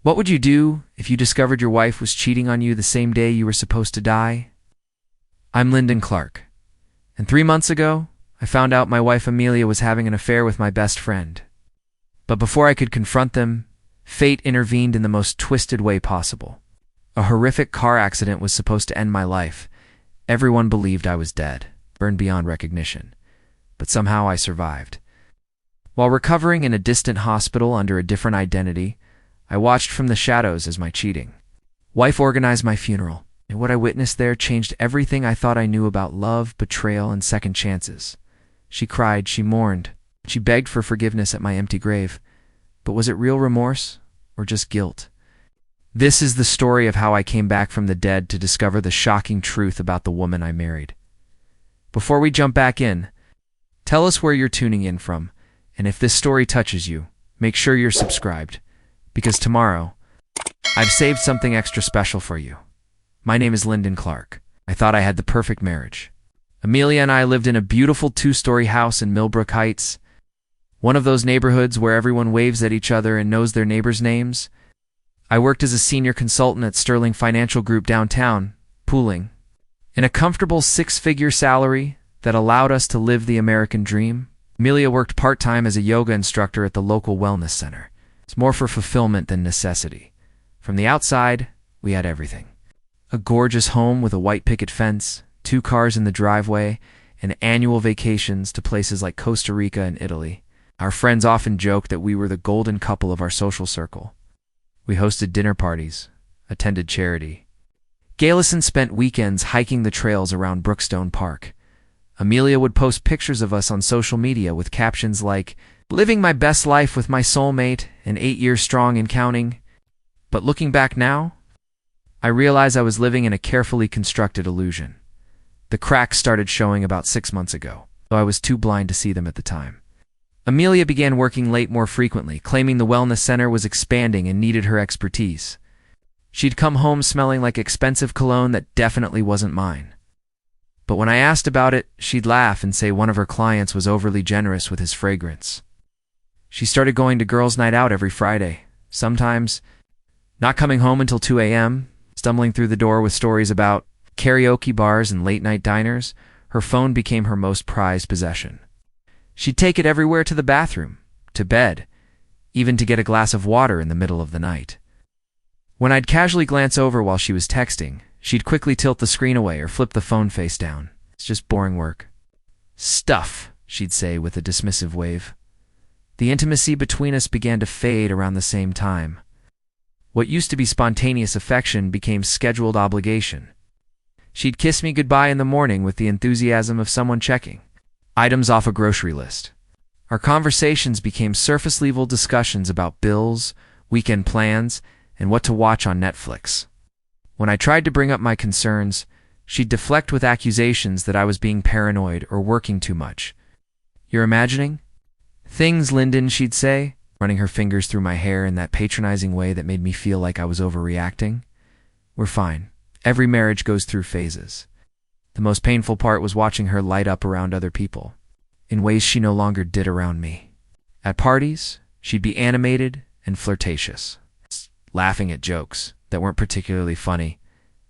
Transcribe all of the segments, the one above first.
What would you do if you discovered your wife was cheating on you the same day you were supposed to die? I'm Lyndon Clark, and 3 months ago, I found out my wife Amelia was having an affair with my best friend. But before I could confront them, fate intervened in the most twisted way possible. A horrific car accident was supposed to end my life. Everyone believed I was dead, burned beyond recognition. But somehow I survived. While recovering in a distant hospital under a different identity, I watched from the shadows as my cheating wife organized my funeral, and what I witnessed there changed everything I thought I knew about love, betrayal, and second chances. She cried, she mourned, she begged for forgiveness at my empty grave. But was it real remorse, or just guilt? This is the story of how I came back from the dead to discover the shocking truth about the woman I married. Before we jump back in, tell us where you're tuning in from, and if this story touches you, make sure you're subscribed, because tomorrow, I've saved something extra special for you. My name is Lyndon Clark. I thought I had the perfect marriage. Amelia and I lived in a beautiful 2-story house in Millbrook Heights, one of those neighborhoods where everyone waves at each other and knows their neighbors' names. I worked as a senior consultant at Sterling Financial Group downtown, pooling, in a comfortable 6-figure salary that allowed us to live the American dream. Amelia worked part-time as a yoga instructor at the local wellness center. It's more for fulfillment than necessity. From the outside, we had everything. A gorgeous home with a white picket fence, 2 cars in the driveway, and annual vacations to places like Costa Rica and Italy. Our friends often joked that we were the golden couple of our social circle. We hosted dinner parties, attended charity. Galison spent weekends hiking the trails around Brookstone Park. Amelia would post pictures of us on social media with captions like, "Living my best life with my soulmate and 8 years strong and counting." But looking back now, I realize I was living in a carefully constructed illusion. The cracks started showing about 6 months ago, though I was too blind to see them at the time. Amelia began working late more frequently, claiming the wellness center was expanding and needed her expertise. She'd come home smelling like expensive cologne that definitely wasn't mine. But when I asked about it, she'd laugh and say one of her clients was overly generous with his fragrance. She started going to girls' night out every Friday, sometimes not coming home until 2 a.m., stumbling through the door with stories about karaoke bars and late-night diners. Her phone became her most prized possession. She'd take it everywhere, to the bathroom, to bed, even to get a glass of water in the middle of the night. When I'd casually glance over while she was texting, she'd quickly tilt the screen away or flip the phone face down. "It's just boring work." "Stuff," she'd say with a dismissive wave. The intimacy between us began to fade around the same time. What used to be spontaneous affection became scheduled obligation. She'd kiss me goodbye in the morning with the enthusiasm of someone checking items off a grocery list. Our conversations became surface-level discussions about bills, weekend plans, and what to watch on Netflix. When I tried to bring up my concerns, she'd deflect with accusations that I was being paranoid or working too much. "You're imagining things, Lyndon," she'd say, running her fingers through my hair in that patronizing way that made me feel like I was overreacting. "We're fine. Every marriage goes through phases." The most painful part was watching her light up around other people, in ways she no longer did around me. At parties, she'd be animated and flirtatious, laughing at jokes that weren't particularly funny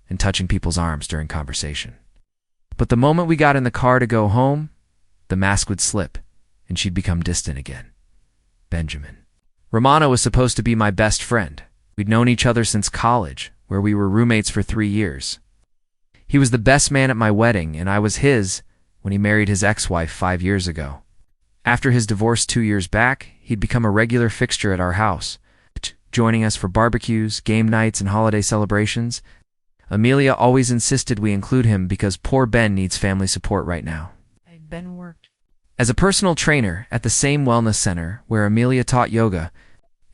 and touching people's arms during conversation. But the moment we got in the car to go home, the mask would slip, and she'd become distant again. Benjamin. Romano was supposed to be my best friend. We'd known each other since college, where we were roommates for 3 years. He was the best man at my wedding, and I was his when he married his ex-wife 5 years ago. After his divorce 2 years back, he'd become a regular fixture at our house, joining us for barbecues, game nights, and holiday celebrations. Amelia always insisted we include him because poor Ben needs family support right now. Ben worked As a personal trainer at the same wellness center where Amelia taught yoga,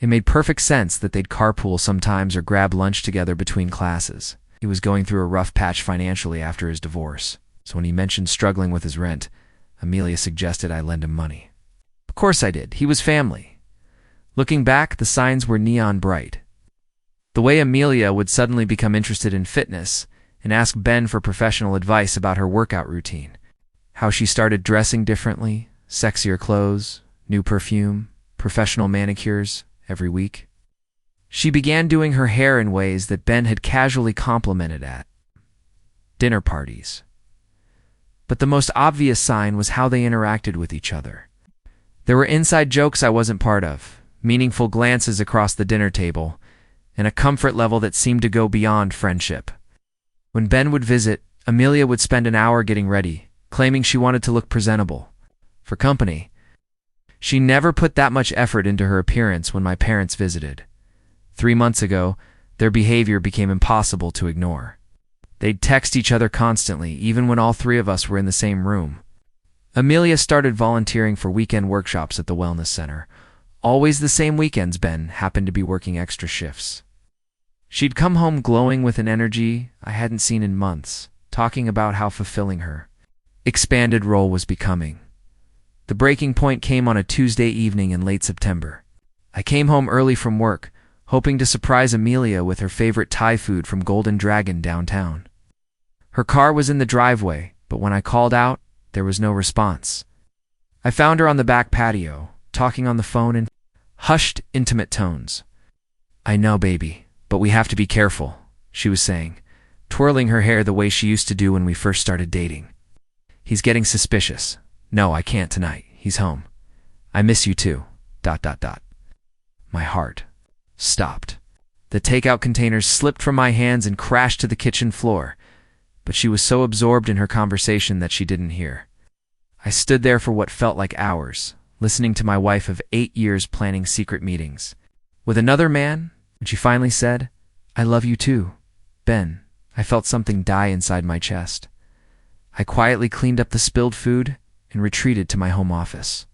it made perfect sense that they'd carpool sometimes or grab lunch together between classes. He was going through a rough patch financially after his divorce, so when he mentioned struggling with his rent, Amelia suggested I lend him money. Of course I did. He was family. Looking back, the signs were neon bright. The way Amelia would suddenly become interested in fitness and ask Ben for professional advice about her workout routine. How she started dressing differently, sexier clothes, new perfume, professional manicures every week. She began doing her hair in ways that Ben had casually complimented at dinner parties. But the most obvious sign was how they interacted with each other. There were inside jokes I wasn't part of, meaningful glances across the dinner table, and a comfort level that seemed to go beyond friendship. When Ben would visit, Amelia would spend an hour getting ready, claiming she wanted to look presentable for company. She never put that much effort into her appearance when my parents visited. 3 months ago, their behavior became impossible to ignore. They'd text each other constantly, even when all three of us were in the same room. Amelia started volunteering for weekend workshops at the wellness center. Always the same weekends Ben happened to be working extra shifts. She'd come home glowing with an energy I hadn't seen in months, talking about how fulfilling her expanded role was becoming. The breaking point came on a Tuesday evening in late September. I came home early from work, hoping to surprise Amelia with her favorite Thai food from Golden Dragon downtown. Her car was in the driveway, but when I called out, there was no response. I found her on the back patio, talking on the phone in hushed, intimate tones. "I know, baby, but we have to be careful," she was saying, twirling her hair the way she used to do when we first started dating. "He's getting suspicious. No, I can't tonight. He's home. I miss you too. ... My heart stopped. The takeout containers slipped from my hands and crashed to the kitchen floor, but she was so absorbed in her conversation that she didn't hear. I stood there for what felt like hours, listening to my wife of 8 years planning secret meetings. With another man, when she finally said, "I love you too, Ben," I felt something die inside my chest. I quietly cleaned up the spilled food and retreated to my home office,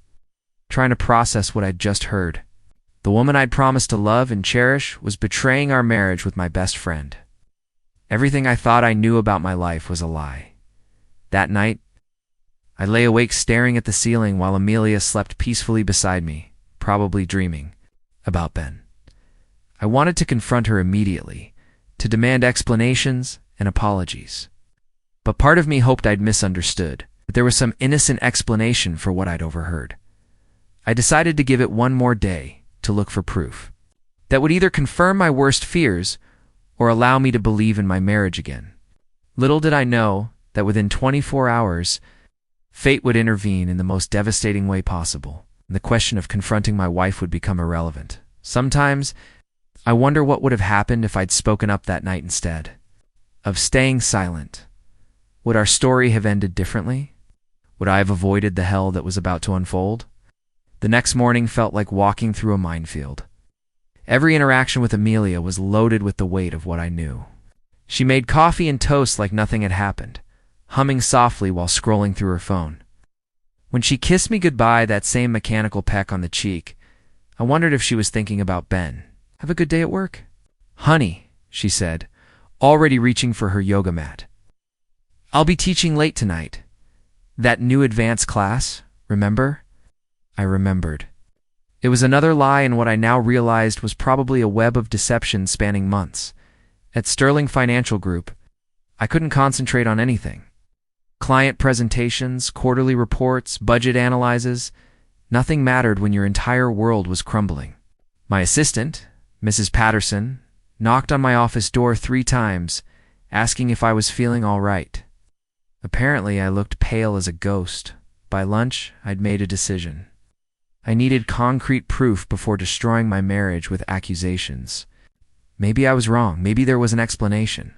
trying to process what I'd just heard. The woman I'd promised to love and cherish was betraying our marriage with my best friend. Everything I thought I knew about my life was a lie. That night, I lay awake staring at the ceiling while Amelia slept peacefully beside me, probably dreaming about Ben. I wanted to confront her immediately, to demand explanations and apologies. But part of me hoped I'd misunderstood, that there was some innocent explanation for what I'd overheard. I decided to give it one more day to look for proof that would either confirm my worst fears or allow me to believe in my marriage again. Little did I know that within 24 hours, fate would intervene in the most devastating way possible, and the question of confronting my wife would become irrelevant. Sometimes, I wonder what would have happened if I'd spoken up that night instead of staying silent. Would our story have ended differently? Would I have avoided the hell that was about to unfold? The next morning felt like walking through a minefield. Every interaction with Amelia was loaded with the weight of what I knew. She made coffee and toast like nothing had happened, humming softly while scrolling through her phone. When she kissed me goodbye, that same mechanical peck on the cheek, I wondered if she was thinking about Ben. "Have a good day at work?" "Honey," she said, already reaching for her yoga mat. "I'll be teaching late tonight. That new advanced class, remember?" I remembered. It was another lie in what I now realized was probably a web of deception spanning months. At Sterling Financial Group, I couldn't concentrate on anything. Client presentations, quarterly reports, budget analyses, nothing mattered when your entire world was crumbling. My assistant, Mrs. Patterson, knocked on my office door 3 times, asking if I was feeling all right. Apparently, I looked pale as a ghost. By lunch, I'd made a decision. I needed concrete proof before destroying my marriage with accusations. Maybe I was wrong. Maybe there was an explanation.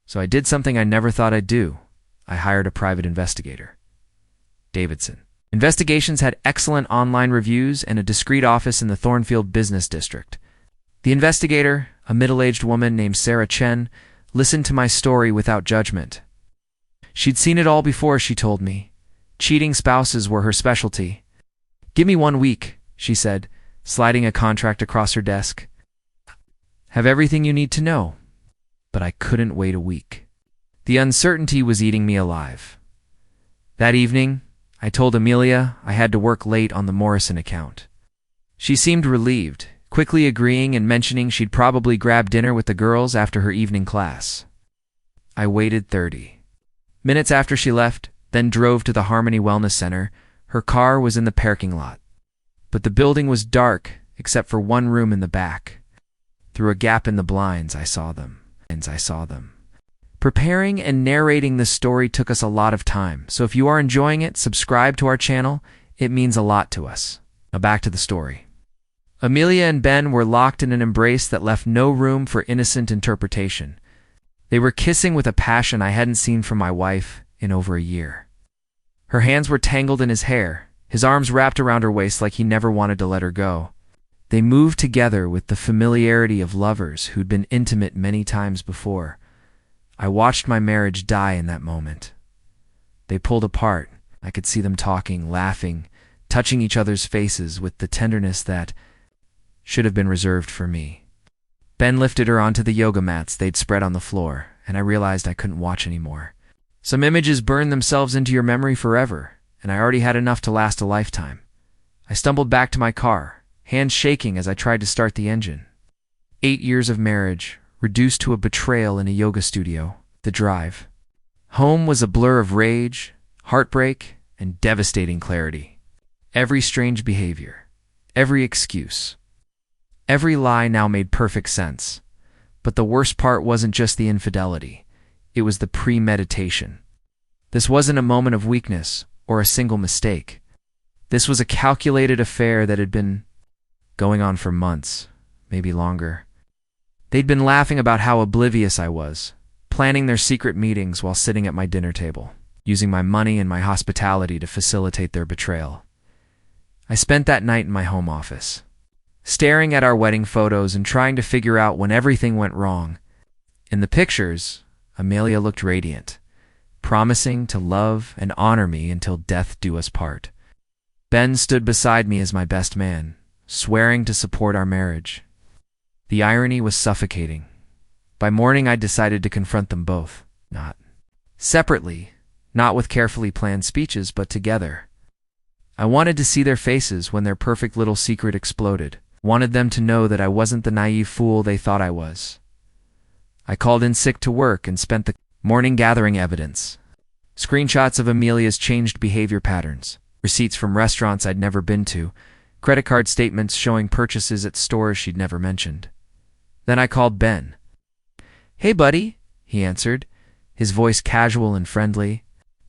So I did something I never thought I'd do. I hired a private investigator. Davidson. Investigations had excellent online reviews and a discreet office in the Thornfield Business District. The investigator, a middle-aged woman named Sarah Chen, listened to my story without judgment. She'd seen it all before, she told me. Cheating spouses were her specialty. "Give me 1 week," she said, sliding a contract across her desk. "Have everything you need to know." But I couldn't wait a week. The uncertainty was eating me alive. That evening, I told Amelia I had to work late on the Morrison account. She seemed relieved, quickly agreeing and mentioning she'd probably grab dinner with the girls after her evening class. I waited 30 minutes after she left, then drove to the Harmony Wellness Center. Her car was in the parking lot, but the building was dark except for one room in the back. Through a gap in the blinds, I saw them. Preparing and narrating this story took us a lot of time, so if you are enjoying it, subscribe to our channel. It means a lot to us. Now back to the story. Amelia and Ben were locked in an embrace that left no room for innocent interpretation. They were kissing with a passion I hadn't seen from my wife in over a year. Her hands were tangled in his hair, his arms wrapped around her waist like he never wanted to let her go. They moved together with the familiarity of lovers who'd been intimate many times before. I watched my marriage die in that moment. They pulled apart. I could see them talking, laughing, touching each other's faces with the tenderness that should have been reserved for me. Ben lifted her onto the yoga mats they'd spread on the floor, and I realized I couldn't watch anymore. Some images burn themselves into your memory forever, and I already had enough to last a lifetime. I stumbled back to my car, hands shaking as I tried to start the engine. 8 years of marriage, reduced to a betrayal in a yoga studio, the drive. Home was a blur of rage, heartbreak, and devastating clarity. Every strange behavior, every excuse, every lie now made perfect sense. But the worst part wasn't just the infidelity. It was the premeditation. This wasn't a moment of weakness or a single mistake. This was a calculated affair that had been going on for months, maybe longer. They'd been laughing about how oblivious I was, planning their secret meetings while sitting at my dinner table, using my money and my hospitality to facilitate their betrayal. I spent that night in my home office, staring at our wedding photos and trying to figure out when everything went wrong. In the pictures, Amelia looked radiant, promising to love and honor me until death do us part. Ben stood beside me as my best man, swearing to support our marriage. The irony was suffocating. By morning, I decided to confront them both, not separately, not with carefully planned speeches, but together. I wanted to see their faces when their perfect little secret exploded. Wanted them to know that I wasn't the naive fool they thought I was. I called in sick to work and spent the morning gathering evidence. Screenshots of Amelia's changed behavior patterns, receipts from restaurants I'd never been to, credit card statements showing purchases at stores she'd never mentioned. Then I called Ben. "Hey, buddy," he answered, his voice casual and friendly,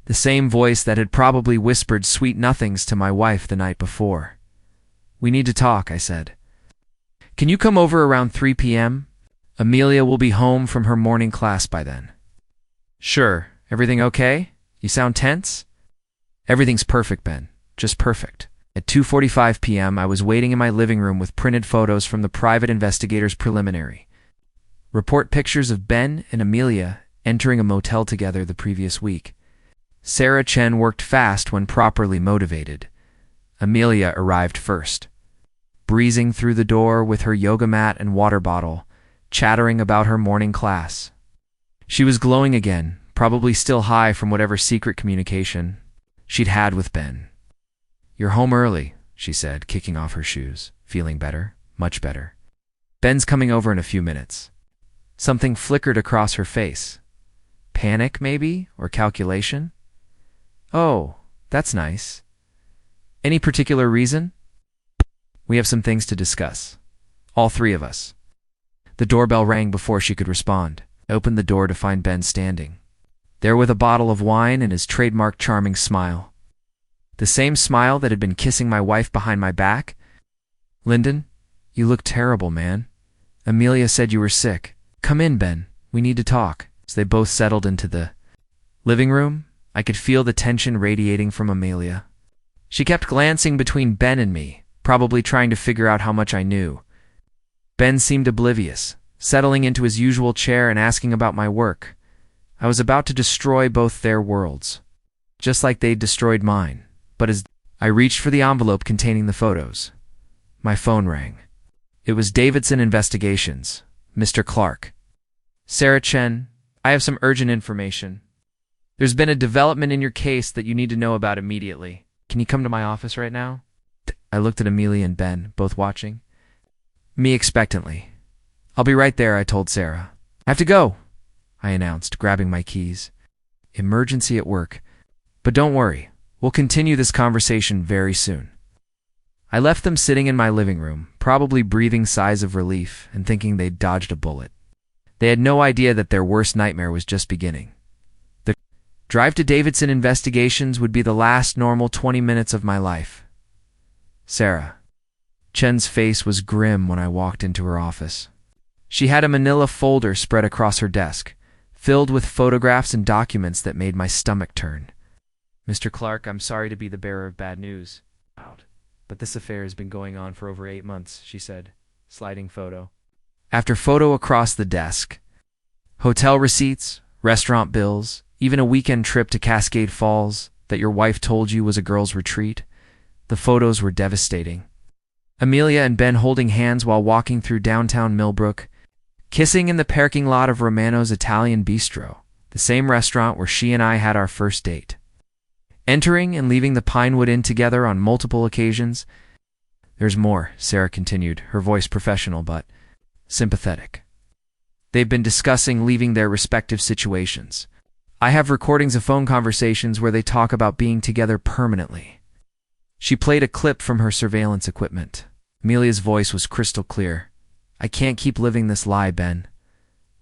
the same voice that had probably whispered sweet nothings to my wife the night before. "We need to talk," I said. "Can you come over around 3 p.m.? Amelia will be home from her morning class by then." "Sure. Everything okay? You sound tense?" "Everything's perfect, Ben. Just perfect." At 2:45 p.m., I was waiting in my living room with printed photos from the private investigator's preliminary report, pictures of Ben and Amelia entering a motel together the previous week. Sarah Chen worked fast when properly motivated. Amelia arrived first, breezing through the door with her yoga mat and water bottle, chattering about her morning class. She was glowing again, probably still high from whatever secret communication she'd had with Ben. "You're home early," she said, kicking off her shoes. "Feeling better? Much better. Ben's coming over in a few minutes." Something flickered across her face. Panic, maybe? Or calculation? "Oh, that's nice. Any particular reason?" "We have some things to discuss. All three of us." The doorbell rang before she could respond. I opened the door to find Ben standing there with a bottle of wine and his trademark charming smile. The same smile that had been kissing my wife behind my back. "Lyndon, you look terrible, man. Amelia said you were sick. Come in, Ben. We need to talk." As they both settled into the living room, I could feel the tension radiating from Amelia. She kept glancing between Ben and me, probably trying to figure out how much I knew. Ben seemed oblivious, settling into his usual chair and asking about my work. I was about to destroy both their worlds, just like they'd destroyed mine. But as I reached for the envelope containing the photos, my phone rang. It was Davidson Investigations, Mr. Clark. "Sarah Chen, I have some urgent information. There's been a development in your case that you need to know about immediately. Can you come to my office right now?" I looked at Amelia and Ben, both watching me expectantly. "I'll be right there," I told Sarah. "I have to go," I announced, grabbing my keys. "Emergency at work. But don't worry. We'll continue this conversation very soon." I left them sitting in my living room, probably breathing sighs of relief and thinking they'd dodged a bullet. They had no idea that their worst nightmare was just beginning. The drive to Davidson Investigations would be the last normal 20 minutes of my life. Sarah. Chen's face was grim when I walked into her office. She had a manila folder spread across her desk, filled with photographs and documents that made my stomach turn. Mr. Clark, I'm sorry to be the bearer of bad news, but this affair has been going on for over 8 months, she said, sliding photo after photo across the desk. Hotel receipts, restaurant bills, even a weekend trip to Cascade Falls that your wife told you was a girl's retreat. The photos were devastating. Amelia and Ben holding hands while walking through downtown Millbrook, kissing in the parking lot of Romano's Italian Bistro, the same restaurant where she and I had our first date. Entering and leaving the Pinewood Inn together on multiple occasions. There's more, Sarah continued, her voice professional but sympathetic. They've been discussing leaving their respective situations. I have recordings of phone conversations where they talk about being together permanently. She played a clip from her surveillance equipment. Amelia's voice was crystal clear. I can't keep living this lie, Ben.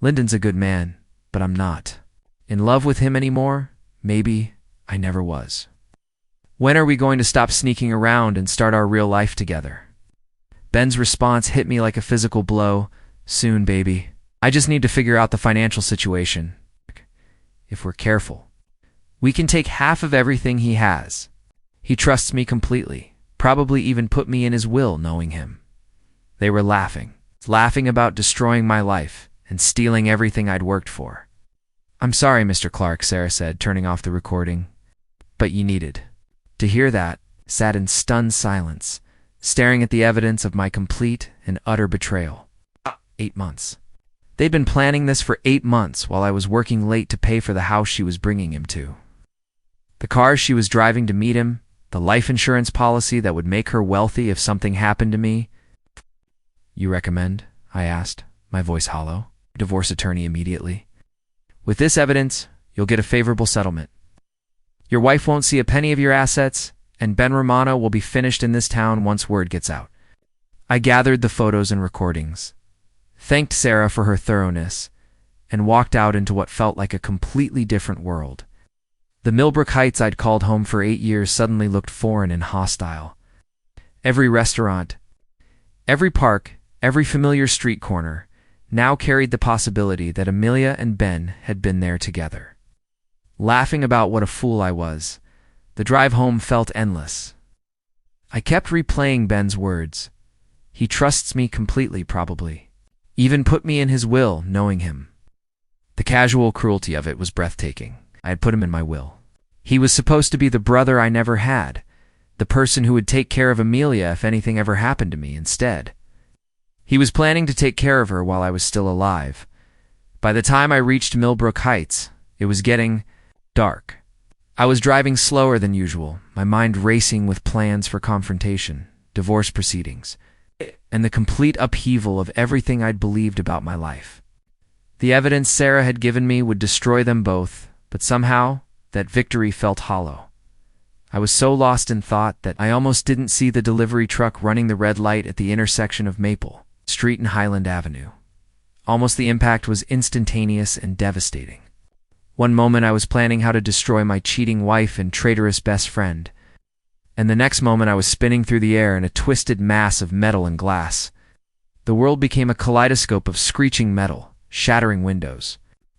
Lyndon's a good man, but I'm not. In love with him anymore? Maybe. I never was. When are we going to stop sneaking around and start our real life together? Ben's response hit me like a physical blow. Soon, baby. I just need to figure out the financial situation. If we're careful, we can take half of everything he has. He trusts me completely, probably even put me in his will knowing him. They were laughing about destroying my life and stealing everything I'd worked for. I'm sorry, Mr. Clark, Sarah said, turning off the recording. But you needed to hear that. Sat in stunned silence, staring at the evidence of my complete and utter betrayal. 8 months. They'd been planning this for 8 months while I was working late to pay for the house she was bringing him to. The cars she was driving to meet him, the life insurance policy that would make her wealthy if something happened to me. You recommend? I asked, my voice hollow. Divorce attorney immediately. With this evidence, you'll get a favorable settlement. Your wife won't see a penny of your assets, and Ben Romano will be finished in this town once word gets out. I gathered the photos and recordings, thanked Sarah for her thoroughness, and walked out into what felt like a completely different world. The Millbrook Heights I'd called home for 8 years suddenly looked foreign and hostile. Every restaurant, every park, every familiar street corner now carried the possibility that Amelia and Ben had been there together. Laughing about what a fool I was, the drive home felt endless. I kept replaying Ben's words. He trusts me completely, probably. Even put me in his will, knowing him. The casual cruelty of it was breathtaking. I had put him in my will. He was supposed to be the brother I never had, the person who would take care of Amelia if anything ever happened to me instead. He was planning to take care of her while I was still alive. By the time I reached Millbrook Heights, it was getting dark. I was driving slower than usual, my mind racing with plans for confrontation, divorce proceedings, and the complete upheaval of everything I'd believed about my life. The evidence Sarah had given me would destroy them both, but somehow, that victory felt hollow. I was so lost in thought that I almost didn't see the delivery truck running the red light at the intersection of Maple Street and Highland Avenue. Almost the impact was instantaneous and devastating. One moment I was planning how to destroy my cheating wife and traitorous best friend, and the next moment I was spinning through the air in a twisted mass of metal and glass. The world became a kaleidoscope of screeching metal, shattering windows,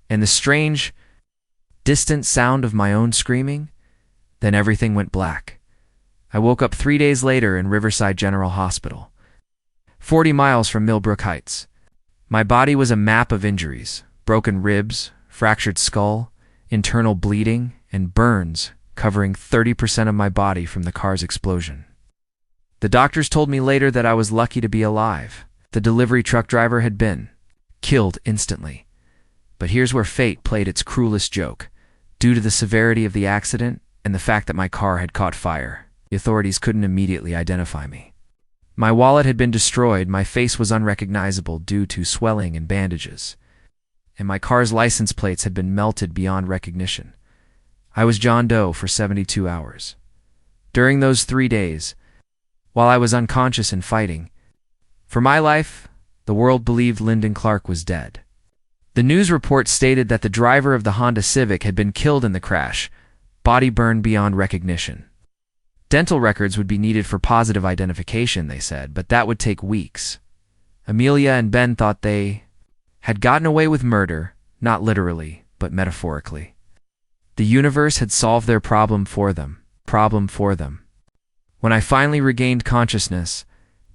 and the strange, distant sound of my own screaming. Then everything went black. I woke up 3 days later in Riverside General Hospital, 40 miles from Millbrook Heights. My body was a map of injuries, broken ribs, fractured skull, internal bleeding, and burns covering 30% of my body from the car's explosion. The doctors told me later that I was lucky to be alive. The delivery truck driver had been killed instantly. But here's where fate played its cruelest joke. Due to the severity of the accident and the fact that my car had caught fire, the authorities couldn't immediately identify me. My wallet had been destroyed, my face was unrecognizable due to swelling and bandages, and my car's license plates had been melted beyond recognition. I was John Doe for 72 hours. During those 3 days, while I was unconscious and fighting. For my life, the world believed Lyndon Clark was dead. The news report stated that the driver of the Honda Civic had been killed in the crash, body burned beyond recognition. Dental records would be needed for positive identification, they said, but that would take weeks. Amelia and Ben thought they had gotten away with murder, not literally, but metaphorically. The universe had solved their problem for them. When I finally regained consciousness,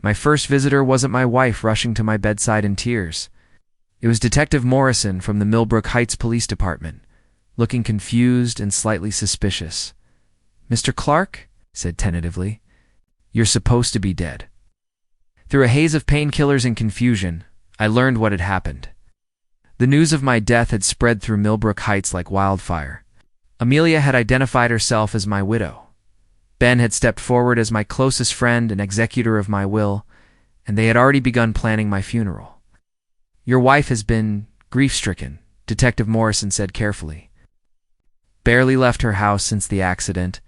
my first visitor wasn't my wife rushing to my bedside in tears. It was Detective Morrison from the Millbrook Heights Police Department, looking confused and slightly suspicious. "Mr. Clark," said tentatively, "you're supposed to be dead." Through a haze of painkillers and confusion, I learned what had happened. The news of my death had spread through Millbrook Heights like wildfire. Amelia had identified herself as my widow. Ben had stepped forward as my closest friend and executor of my will, and they had already begun planning my funeral. "Your wife has been grief-stricken," Detective Morrison said carefully. "Barely left her house since the accident.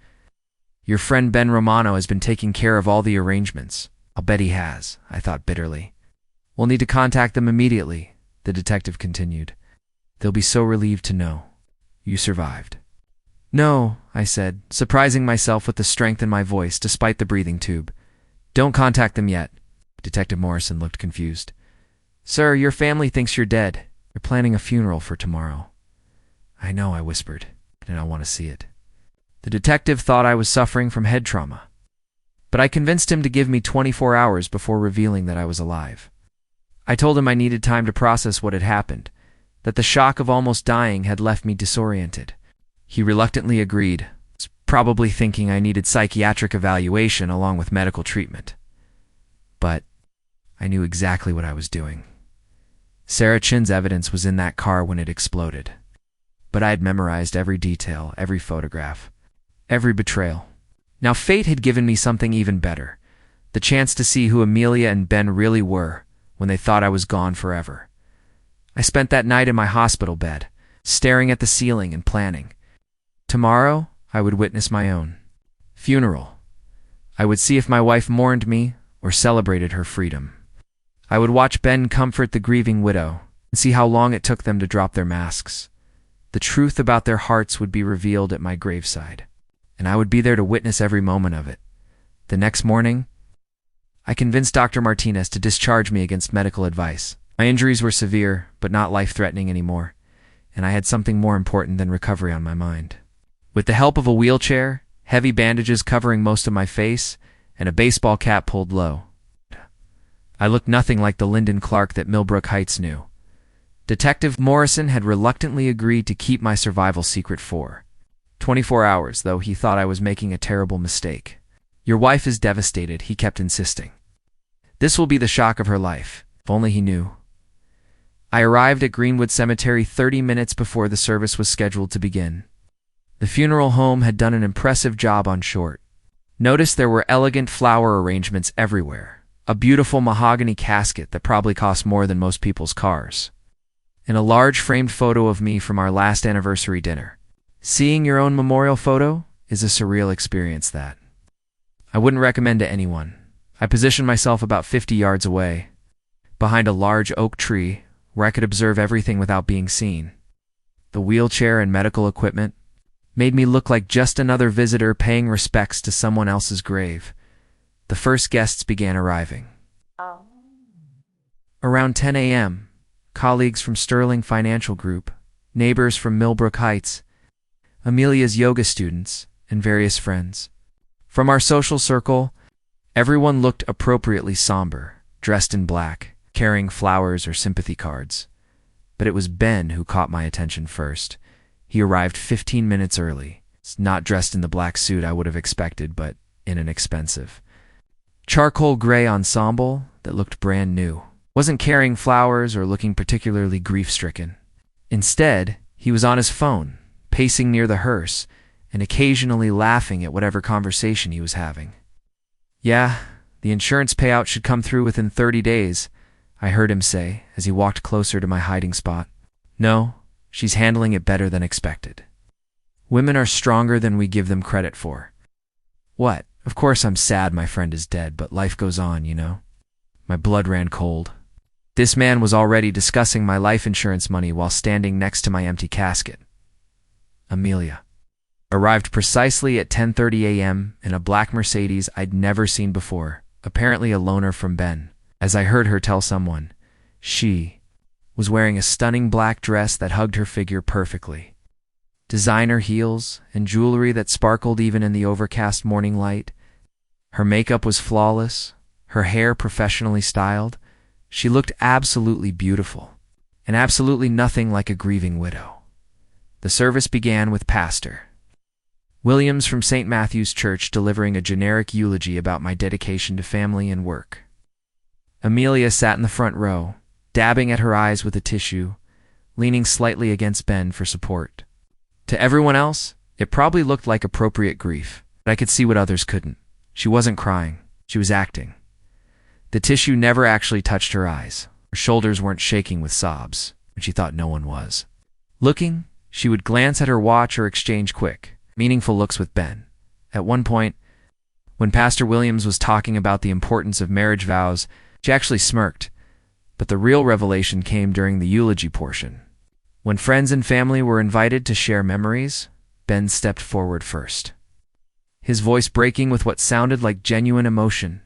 Your friend Ben Romano has been taking care of all the arrangements." "I'll bet he has," I thought bitterly. "We'll need to contact them immediately," the detective continued. "They'll be so relieved to know you survived." "No," I said, surprising myself with the strength in my voice despite the breathing tube. "Don't contact them yet." Detective Morrison looked confused. "Sir, your family thinks you're dead. You're planning a funeral for tomorrow." "I know," I whispered, "and I want to see it." The detective thought I was suffering from head trauma, but I convinced him to give me 24 hours before revealing that I was alive. I told him I needed time to process what had happened, that the shock of almost dying had left me disoriented. He reluctantly agreed, probably thinking I needed psychiatric evaluation along with medical treatment. But I knew exactly what I was doing. Sarah Chin's evidence was in that car when it exploded. But I had memorized every detail, every photograph, every betrayal. Now fate had given me something even better, the chance to see who Amelia and Ben really were when they thought I was gone forever. I spent that night in my hospital bed, staring at the ceiling and planning. Tomorrow, I would witness my own funeral. I would see if my wife mourned me or celebrated her freedom. I would watch Ben comfort the grieving widow and see how long it took them to drop their masks. The truth about their hearts would be revealed at my graveside, and I would be there to witness every moment of it. The next morning, I convinced Dr. Martinez to discharge me against medical advice. My injuries were severe, but not life-threatening anymore, and I had something more important than recovery on my mind. With the help of a wheelchair, heavy bandages covering most of my face, and a baseball cap pulled low, I looked nothing like the Lyndon Clark that Millbrook Heights knew. Detective Morrison had reluctantly agreed to keep my survival secret for 24 hours, though he thought I was making a terrible mistake. "Your wife is devastated," he kept insisting. "This will be the shock of her life. If only he knew." I arrived at Greenwood Cemetery 30 minutes before the service was scheduled to begin. The funeral home had done an impressive job on short. Notice there were elegant flower arrangements everywhere, a beautiful mahogany casket that probably cost more than most people's cars, and a large framed photo of me from our last anniversary dinner. Seeing your own memorial photo is a surreal experience that I wouldn't recommend to anyone. I positioned myself about 50 yards away, behind a large oak tree where I could observe everything without being seen. The wheelchair and medical equipment made me look like just another visitor paying respects to someone else's grave. The first guests began arriving. Around 10 a.m., colleagues from Sterling Financial Group, neighbors from Millbrook Heights, Amelia's yoga students, and various friends. From our social circle, everyone looked appropriately somber, dressed in black, carrying flowers or sympathy cards. But it was Ben who caught my attention first. He arrived 15 minutes early, not dressed in the black suit I would have expected, but in an expensive charcoal gray ensemble that looked brand new. Wasn't carrying flowers or looking particularly grief-stricken. Instead, he was on his phone, pacing near the hearse, and occasionally laughing at whatever conversation he was having. "Yeah, the insurance payout should come through within 30 days, I heard him say as he walked closer to my hiding spot. "No, she's handling it better than expected. Women are stronger than we give them credit for." "What?" Of course I'm sad my friend is dead, but life goes on, you know? My blood ran cold. This man was already discussing my life insurance money while standing next to my empty casket. Amelia arrived precisely at 10:30 a.m. in a black Mercedes I'd never seen before, apparently a loaner from Ben. As I heard her tell someone, she was wearing a stunning black dress that hugged her figure perfectly. Designer heels and jewelry that sparkled even in the overcast morning light. Her makeup was flawless, her hair professionally styled. She looked absolutely beautiful, and absolutely nothing like a grieving widow. The service began with Pastor Williams from St. Matthew's Church delivering a generic eulogy about my dedication to family and work. Amelia sat in the front row, dabbing at her eyes with a tissue, leaning slightly against Ben for support. To everyone else, it probably looked like appropriate grief, but I could see what others couldn't. She wasn't crying, she was acting. The tissue never actually touched her eyes. Her shoulders weren't shaking with sobs, and she thought no one was. Looking, she would glance at her watch or exchange quick, meaningful looks with Ben. At one point, when Pastor Williams was talking about the importance of marriage vows, she actually smirked, but the real revelation came during the eulogy portion. When friends and family were invited to share memories, Ben stepped forward first, his voice breaking with what sounded like genuine emotion.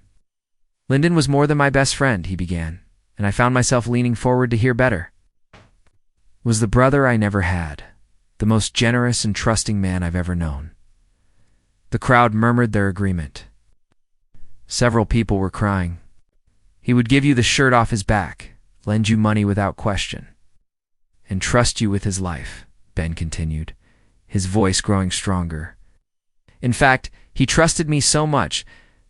"Lyndon was more than my best friend," he began, and I found myself leaning forward to hear better. "Was the brother I never had, the most generous and trusting man I've ever known." The crowd murmured their agreement. Several people were crying. "He would give you the shirt off his back, lend you money without question, and trust you with his life," Ben continued, his voice growing stronger. "In fact, he trusted me so much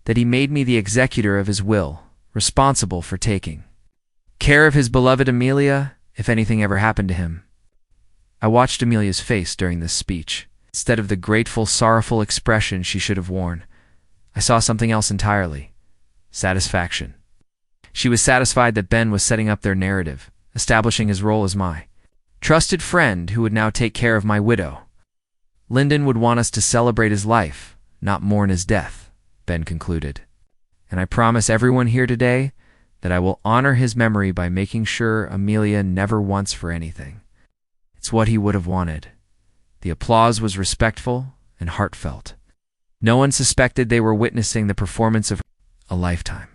that he made me the executor of his will, responsible for taking care of his beloved Amelia if anything ever happened to him." I watched Amelia's face during this speech. Instead of the grateful, sorrowful expression she should have worn, I saw something else entirely: satisfaction. She was satisfied that Ben was setting up their narrative, establishing his role as my trusted friend who would now take care of my widow. "Lyndon would want us to celebrate his life, not mourn his death," Ben concluded. "And I promise everyone here today that I will honor his memory by making sure Amelia never wants for anything. It's what he would have wanted." The applause was respectful and heartfelt. No one suspected they were witnessing the performance of a lifetime.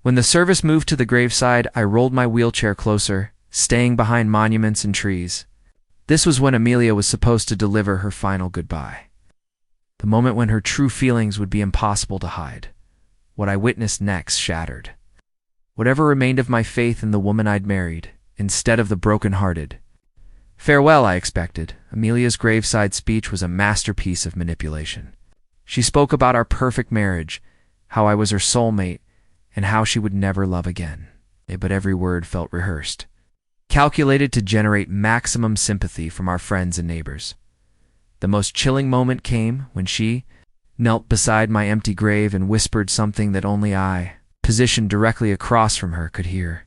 When the service moved to the graveside, I rolled my wheelchair closer, staying behind monuments and trees. This was when Amelia was supposed to deliver her final goodbye. The moment when her true feelings would be impossible to hide. What I witnessed next shattered whatever remained of my faith in the woman I'd married, instead of the broken-hearted farewell I expected. Amelia's graveside speech was a masterpiece of manipulation. She spoke about our perfect marriage, how I was her soulmate, and how she would never love again. But every word felt rehearsed, calculated to generate maximum sympathy from our friends and neighbors. The most chilling moment came when she knelt beside my empty grave and whispered something that only I, positioned directly across from her, could hear.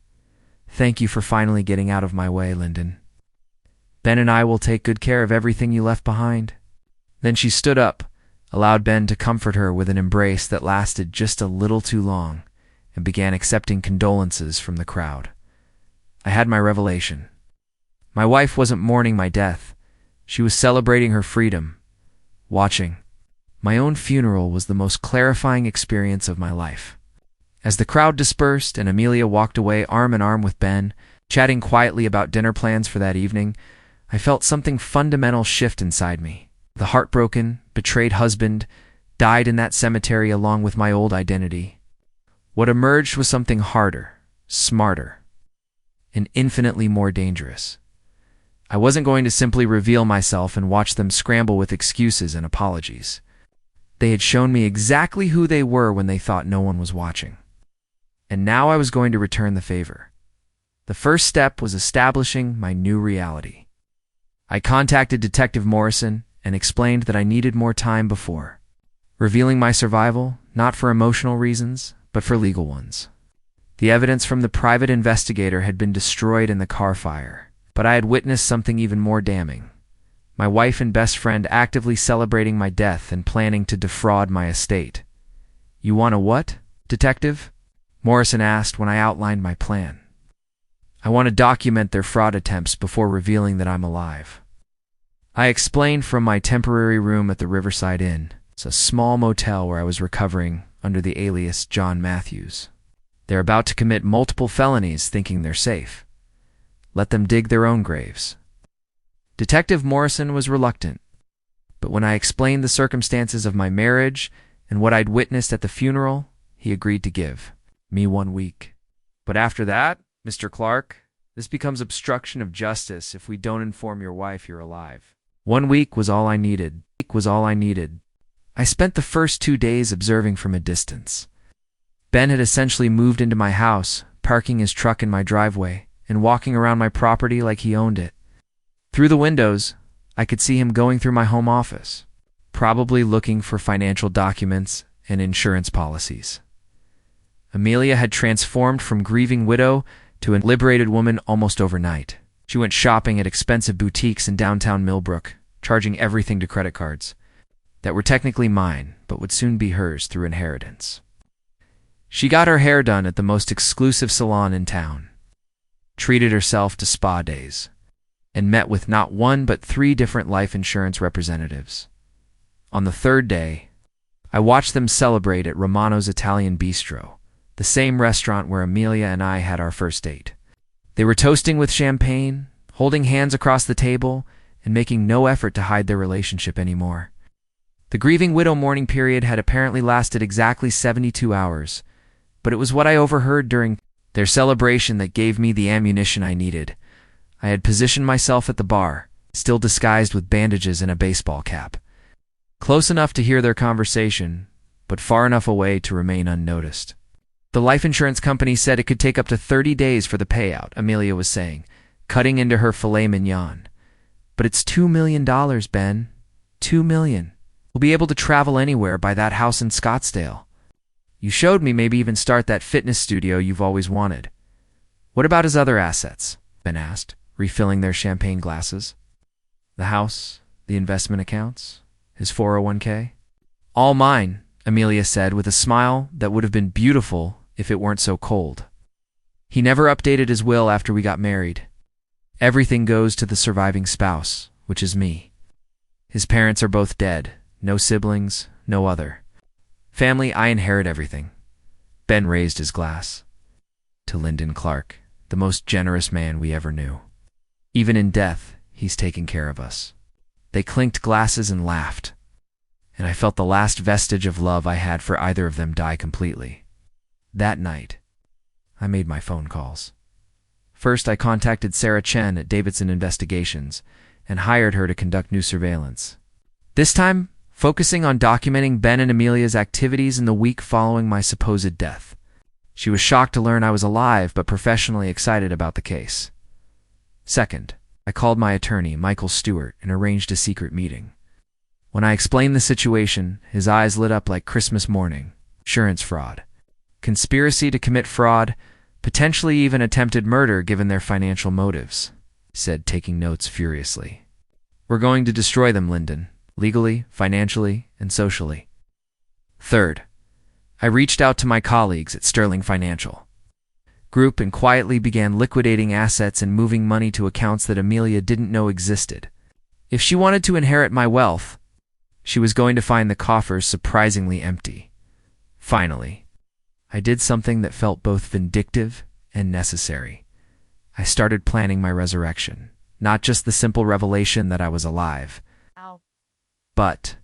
"Thank you for finally getting out of my way, Lyndon. Ben and I will take good care of everything you left behind." Then she stood up, allowed Ben to comfort her with an embrace that lasted just a little too long, and began accepting condolences from the crowd. I had my revelation. My wife wasn't mourning my death. She was celebrating her freedom. Watching my own funeral was the most clarifying experience of my life. As the crowd dispersed and Amelia walked away arm in arm with Ben, chatting quietly about dinner plans for that evening, I felt something fundamental shift inside me. The heartbroken, betrayed husband died in that cemetery along with my old identity. What emerged was something harder, smarter, and infinitely more dangerous. I wasn't going to simply reveal myself and watch them scramble with excuses and apologies. They had shown me exactly who they were when they thought no one was watching. And now I was going to return the favor. The first step was establishing my new reality. I contacted Detective Morrison and explained that I needed more time before revealing my survival, not for emotional reasons, but for legal ones. The evidence from the private investigator had been destroyed in the car fire, but I had witnessed something even more damning: My wife and best friend actively celebrating my death and planning to defraud my estate. You want a what, detective? Morrison asked when I outlined my plan. I want to document their fraud attempts before revealing that I'm alive. I explained from my temporary room at the Riverside Inn. It's a small motel where I was recovering under the alias John Matthews. They're about to commit multiple felonies thinking they're safe. Let them dig their own graves. Detective Morrison was reluctant, but when I explained the circumstances of my marriage and what I'd witnessed at the funeral, he agreed to give me 1 week. But after that, Mr. Clark, this becomes obstruction of justice if we don't inform your wife you're alive. 1 week was all I needed. I spent the first 2 days observing from a distance. Ben had essentially moved into my house, parking his truck in my driveway and walking around my property like he owned it. Through the windows, I could see him going through my home office, probably looking for financial documents and insurance policies. Amelia had transformed from grieving widow to a liberated woman almost overnight. She went shopping at expensive boutiques in downtown Millbrook, charging everything to credit cards that were technically mine but would soon be hers through inheritance. She got her hair done at the most exclusive salon in town, treated herself to spa days, and met with not 1 but 3 different life insurance representatives. On the 3rd day, I watched them celebrate at Romano's Italian Bistro, the same restaurant where Amelia and I had our first date. They were toasting with champagne, holding hands across the table, and making no effort to hide their relationship anymore. The grieving widow mourning period had apparently lasted exactly 72 hours, but it was what I overheard during their celebration that gave me the ammunition I needed. I had positioned myself at the bar, still disguised with bandages and a baseball cap. Close enough to hear their conversation, but far enough away to remain unnoticed. The life insurance company said it could take up to 30 days for the payout, Amelia was saying, cutting into her filet mignon. But it's $2 million, Ben. $2 million. We'll be able to travel anywhere, buy that house in Scottsdale. You showed me maybe even start that fitness studio you've always wanted. What about his other assets? Ben asked, refilling their champagne glasses. The house, the investment accounts, his 401k? All mine, Amelia said with a smile that would have been beautiful if it weren't so cold. He never updated his will after we got married. Everything goes to the surviving spouse, which is me. His parents are both dead. No siblings, no other. Family, I inherit everything. Ben raised his glass. To Lyndon Clark, the most generous man we ever knew. Even in death, he's taking care of us. They clinked glasses and laughed, and I felt the last vestige of love I had for either of them die completely. That night, I made my phone calls. First, I contacted Sarah Chen at Davidson Investigations and hired her to conduct new surveillance. This time, focusing on documenting Ben and Amelia's activities in the week following my supposed death. She was shocked to learn I was alive, but professionally excited about the case. Second, I called my attorney, Michael Stewart, and arranged a secret meeting. When I explained the situation, his eyes lit up like Christmas morning. Insurance fraud. Conspiracy to commit fraud, potentially even attempted murder given their financial motives, he said, taking notes furiously. We're going to destroy them, Lyndon, legally, financially, and socially. Third, I reached out to my colleagues at Sterling Financial Group and quietly began liquidating assets and moving money to accounts that Amelia didn't know existed. If she wanted to inherit my wealth, she was going to find the coffers surprisingly empty. Finally, I did something that felt both vindictive and necessary. I started planning my resurrection, not just the simple revelation that I was alive, but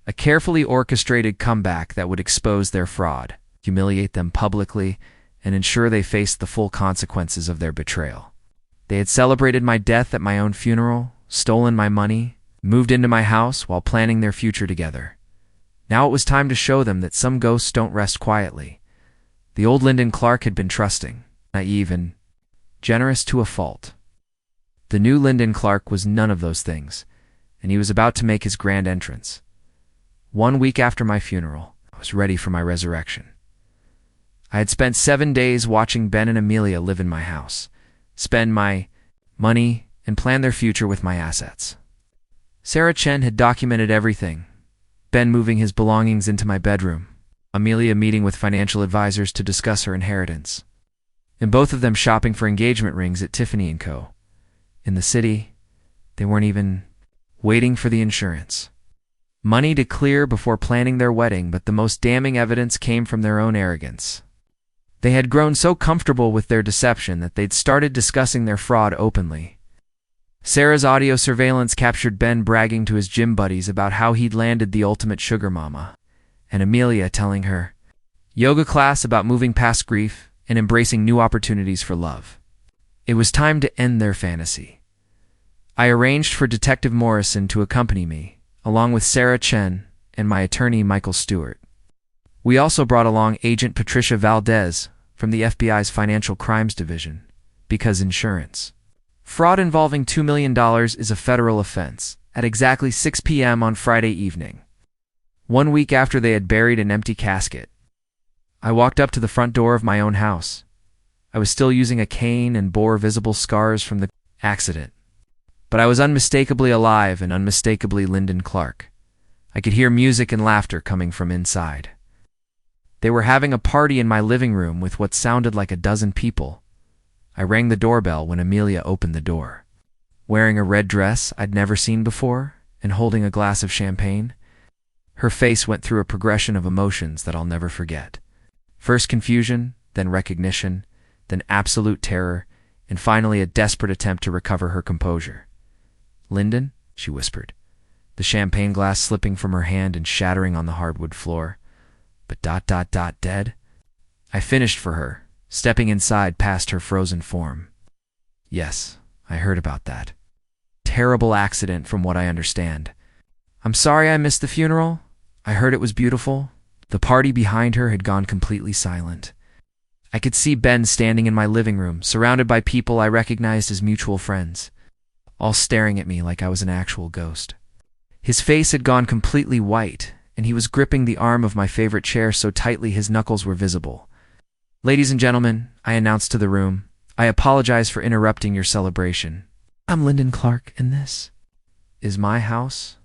a carefully orchestrated comeback that would expose their fraud, humiliate them publicly, and ensure they faced the full consequences of their betrayal. They had celebrated my death at my own funeral, stolen my money, moved into my house while planning their future together. Now it was time to show them that some ghosts don't rest quietly. The old Lyndon Clark had been trusting, naive, and generous to a fault. The new Lyndon Clark was none of those things, and he was about to make his grand entrance. 1 week after my funeral, I was ready for my resurrection. I had spent 7 days watching Ben and Amelia live in my house, spend my money, and plan their future with my assets. Sarah Chen had documented everything. Ben moving his belongings into my bedroom. Amelia meeting with financial advisors to discuss her inheritance. And both of them shopping for engagement rings at Tiffany & Co. In the city, they weren't even waiting for the insurance money to clear before planning their wedding, but the most damning evidence came from their own arrogance. They had grown so comfortable with their deception that they'd started discussing their fraud openly. Sarah's audio surveillance captured Ben bragging to his gym buddies about how he'd landed the ultimate sugar mama, and Amelia telling her yoga class about moving past grief and embracing new opportunities for love. It was time to end their fantasy. I arranged for Detective Morrison to accompany me, along with Sarah Chen and my attorney Michael Stewart. We also brought along Agent Patricia Valdez from the FBI's Financial Crimes Division, because insurance fraud involving $2 million is a federal offense, at exactly 6 p.m. on Friday evening, 1 week after they had buried an empty casket. I walked up to the front door of my own house. I was still using a cane and bore visible scars from the accident. But I was unmistakably alive and unmistakably Lyndon Clark. I could hear music and laughter coming from inside. They were having a party in my living room with what sounded like a dozen people. I rang the doorbell when Amelia opened the door. Wearing a red dress I'd never seen before and holding a glass of champagne, her face went through a progression of emotions that I'll never forget. First confusion, then recognition, then absolute terror, and finally a desperate attempt to recover her composure. "Lyndon," she whispered, the champagne glass slipping from her hand and shattering on the hardwood floor. "But dead?" I finished for her, stepping inside past her frozen form. "Yes, I heard about that. Terrible accident from what I understand. I'm sorry I missed the funeral. I heard it was beautiful." The party behind her had gone completely silent. I could see Ben standing in my living room, surrounded by people I recognized as mutual friends, all staring at me like I was an actual ghost. His face had gone completely white, and he was gripping the arm of my favorite chair so tightly his knuckles were visible. "Ladies and gentlemen," I announced to the room, "I apologize for interrupting your celebration. I'm Lyndon Clark, and this is my house.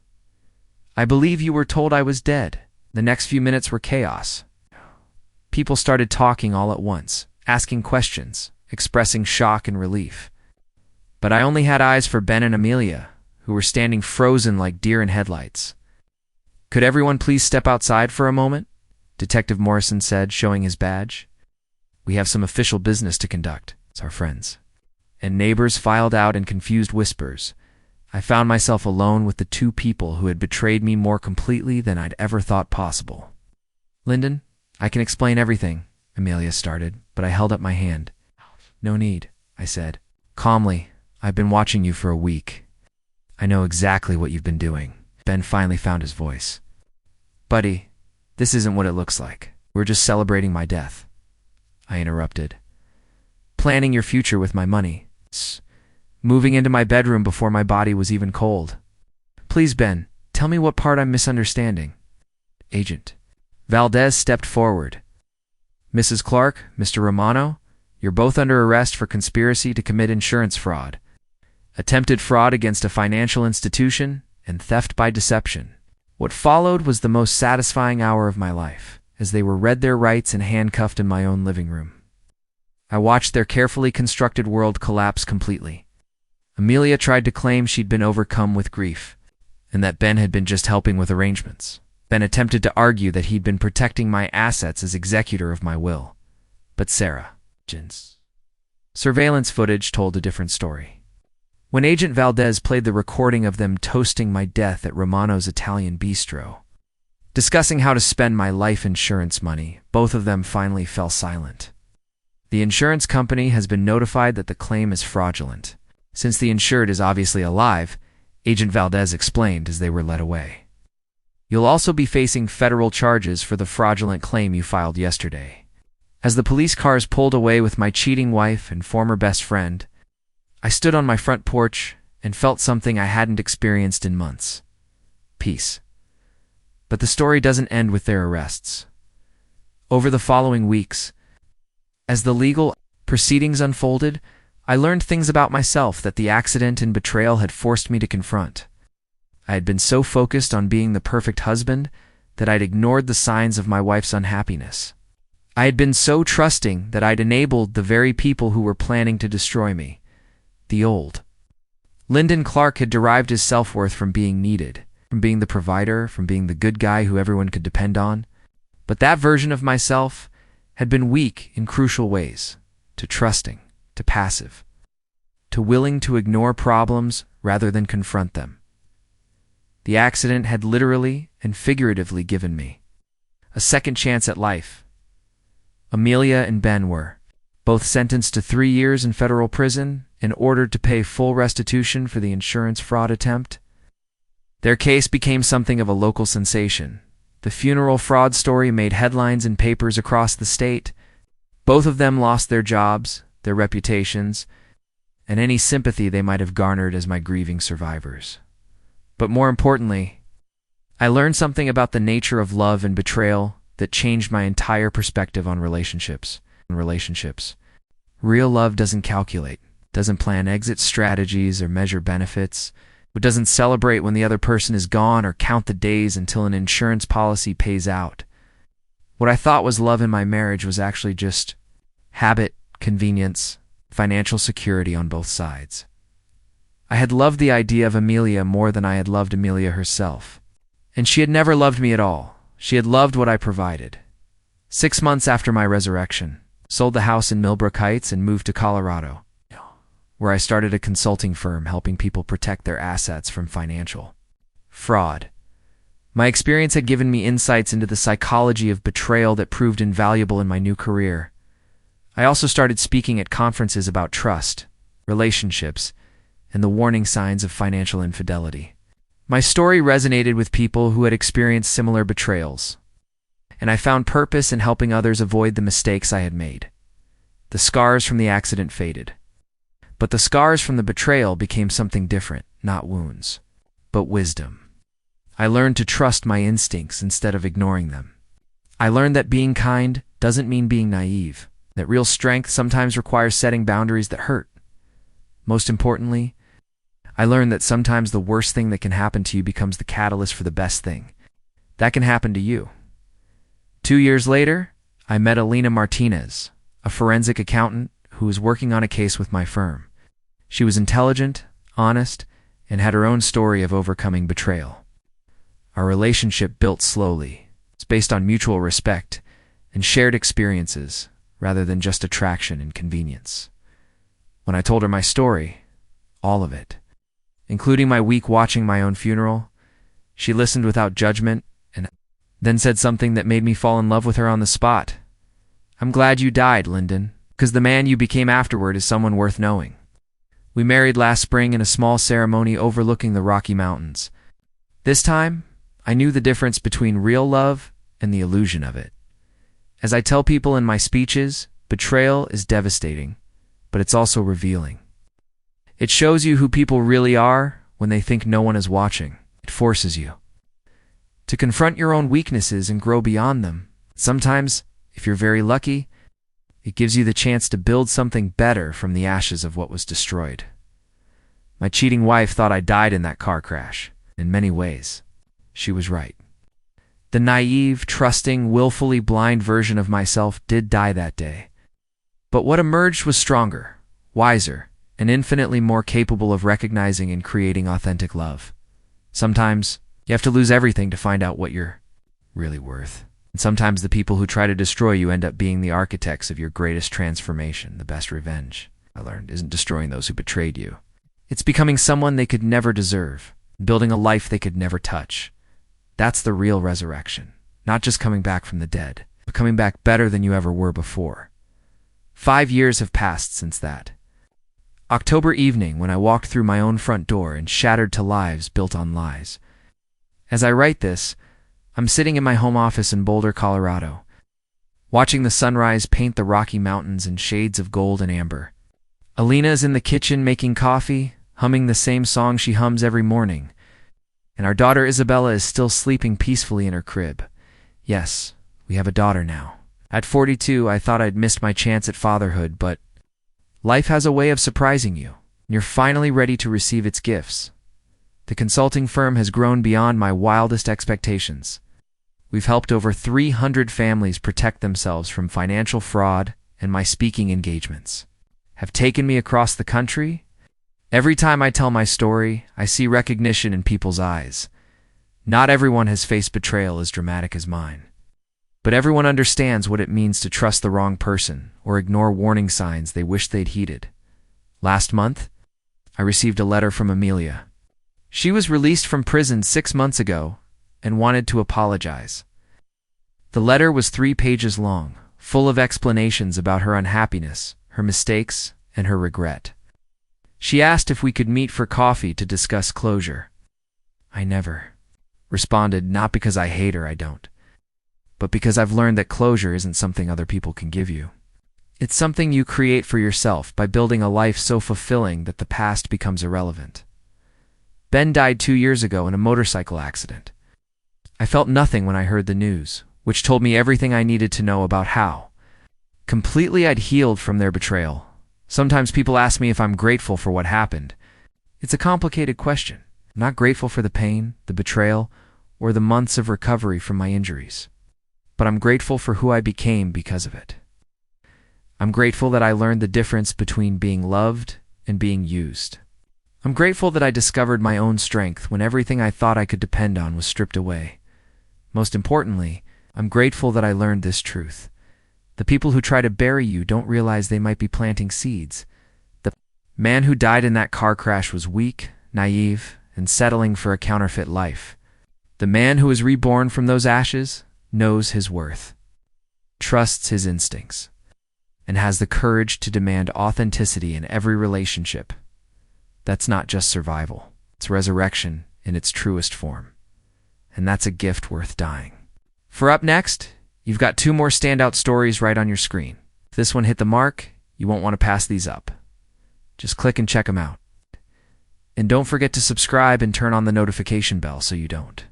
I believe you were told I was dead." The next few minutes were chaos. People started talking all at once, asking questions, expressing shock and relief. But I only had eyes for Ben and Amelia, who were standing frozen like deer in headlights. "Could everyone please step outside for a moment?" Detective Morrison said, showing his badge. "We have some official business to conduct. It's our friends." And neighbors filed out in confused whispers. I found myself alone with the two people who had betrayed me more completely than I'd ever thought possible. "Lyndon, I can explain everything," Amelia started, but I held up my hand. "No need," I said calmly. "I've been watching you for a week. I know exactly what you've been doing." Ben finally found his voice. "Buddy, this isn't what it looks like. We're just celebrating my death," I interrupted. "Planning your future with my money. Moving into my bedroom before my body was even cold. Please, Ben, tell me what part I'm misunderstanding." Agent Valdez stepped forward. "Mrs. Clark, Mr. Romano, you're both under arrest for conspiracy to commit insurance fraud, attempted fraud against a financial institution, and theft by deception." What followed was the most satisfying hour of my life, as they were read their rights and handcuffed in my own living room. I watched their carefully constructed world collapse completely. Amelia tried to claim she'd been overcome with grief, and that Ben had been just helping with arrangements. Ben attempted to argue that he'd been protecting my assets as executor of my will. But Sarah's surveillance footage told a different story. When Agent Valdez played the recording of them toasting my death at Romano's Italian bistro, discussing how to spend my life insurance money, both of them finally fell silent. "The insurance company has been notified that the claim is fraudulent. Since the insured is obviously alive," Agent Valdez explained as they were led away. "You'll also be facing federal charges for the fraudulent claim you filed yesterday." As the police cars pulled away with my cheating wife and former best friend, I stood on my front porch and felt something I hadn't experienced in months: peace. But the story doesn't end with their arrests. Over the following weeks, as the legal proceedings unfolded, I learned things about myself that the accident and betrayal had forced me to confront. I had been so focused on being the perfect husband that I'd ignored the signs of my wife's unhappiness. I had been so trusting that I'd enabled the very people who were planning to destroy me. The old Lyndon Clark had derived his self-worth from being needed, from being the provider, from being the good guy who everyone could depend on. But that version of myself had been weak in crucial ways, to trusting, to passive, to willing to ignore problems rather than confront them. The accident had literally and figuratively given me a second chance at life. Amelia and Ben were both sentenced to 3 years in federal prison and ordered to pay full restitution for the insurance fraud attempt. Their case became something of a local sensation. The funeral fraud story made headlines in papers across the state. Both of them lost their jobs, their reputations, and any sympathy they might have garnered as my grieving survivors. But more importantly, I learned something about the nature of love and betrayal that changed my entire perspective on relationships. Real love doesn't calculate, doesn't plan exit strategies or measure benefits. It doesn't celebrate when the other person is gone or count the days until an insurance policy pays out. What I thought was love in my marriage was actually just habit, convenience, financial security on both sides. I had loved the idea of Amelia more than I had loved Amelia herself. And she had never loved me at all. She had loved what I provided. 6 months after my resurrection, sold the house in Millbrook Heights and moved to Colorado, where I started a consulting firm helping people protect their assets from financial fraud. My experience had given me insights into the psychology of betrayal that proved invaluable in my new career. I also started speaking at conferences about trust, relationships, and the warning signs of financial infidelity. My story resonated with people who had experienced similar betrayals, and I found purpose in helping others avoid the mistakes I had made. The scars from the accident faded, but the scars from the betrayal became something different, not wounds, but wisdom. I learned to trust my instincts instead of ignoring them. I learned that being kind doesn't mean being naive, that real strength sometimes requires setting boundaries that hurt. Most importantly, I learned that sometimes the worst thing that can happen to you becomes the catalyst for the best thing. That can happen to you. 2 years later, I met Elena Martinez, a forensic accountant who was working on a case with my firm. She was intelligent, honest, and had her own story of overcoming betrayal. Our relationship built slowly. It's based on mutual respect and shared experiences rather than just attraction and convenience. When I told her my story, all of it, including my week watching my own funeral, she listened without judgment and then said something that made me fall in love with her on the spot. "I'm glad you died, Lyndon, because the man you became afterward is someone worth knowing." We married last spring in a small ceremony overlooking the Rocky Mountains. This time, I knew the difference between real love and the illusion of it. As I tell people in my speeches, betrayal is devastating, but it's also revealing. It shows you who people really are when they think no one is watching. It forces you to confront your own weaknesses and grow beyond them. Sometimes, if you're very lucky, it gives you the chance to build something better from the ashes of what was destroyed. My cheating wife thought I died in that car crash. In many ways, she was right. The naive, trusting, willfully blind version of myself did die that day. But what emerged was stronger, wiser, and infinitely more capable of recognizing and creating authentic love. Sometimes, you have to lose everything to find out what you're really worth. And sometimes the people who try to destroy you end up being the architects of your greatest transformation. The best revenge, I learned, isn't destroying those who betrayed you. It's becoming someone they could never deserve, building a life they could never touch. That's the real resurrection. Not just coming back from the dead, but coming back better than you ever were before. 5 years have passed since that October evening when I walked through my own front door and shattered to lives built on lies. As I write this, I'm sitting in my home office in Boulder, Colorado, watching the sunrise paint the Rocky Mountains in shades of gold and amber. Alina is in the kitchen making coffee, humming the same song she hums every morning, and our daughter Isabella is still sleeping peacefully in her crib. Yes, we have a daughter now. At 42, I thought I'd missed my chance at fatherhood, but life has a way of surprising you, and you're finally ready to receive its gifts. The consulting firm has grown beyond my wildest expectations. We've helped over 300 families protect themselves from financial fraud, and my speaking engagements have taken me across the country. Every time I tell my story, I see recognition in people's eyes. Not everyone has faced betrayal as dramatic as mine, but everyone understands what it means to trust the wrong person or ignore warning signs they wish they'd heeded. Last month, I received a letter from Amelia. She was released from prison 6 months ago and wanted to apologize. The letter was 3 pages long, full of explanations about her unhappiness, her mistakes, and her regret. She asked if we could meet for coffee to discuss closure. I never responded, not because I hate her, I don't, but because I've learned that closure isn't something other people can give you. It's something you create for yourself by building a life so fulfilling that the past becomes irrelevant. Ben died 2 years ago in a motorcycle accident. I felt nothing when I heard the news, which told me everything I needed to know about how completely I'd healed from their betrayal. Sometimes people ask me if I'm grateful for what happened. It's a complicated question. I'm not grateful for the pain, the betrayal, or the months of recovery from my injuries. But I'm grateful for who I became because of it. I'm grateful that I learned the difference between being loved and being used. I'm grateful that I discovered my own strength when everything I thought I could depend on was stripped away. Most importantly, I'm grateful that I learned this truth. The people who try to bury you don't realize they might be planting seeds. The man who died in that car crash was weak, naive, and settling for a counterfeit life. The man who is reborn from those ashes knows his worth, trusts his instincts, and has the courage to demand authenticity in every relationship. That's not just survival. It's resurrection in its truest form. And that's a gift worth dying. For up next, you've got 2 more standout stories right on your screen. If this one hit the mark, you won't want to pass these up. Just click and check them out. And don't forget to subscribe and turn on the notification bell so you don't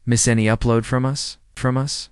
miss any upload from us.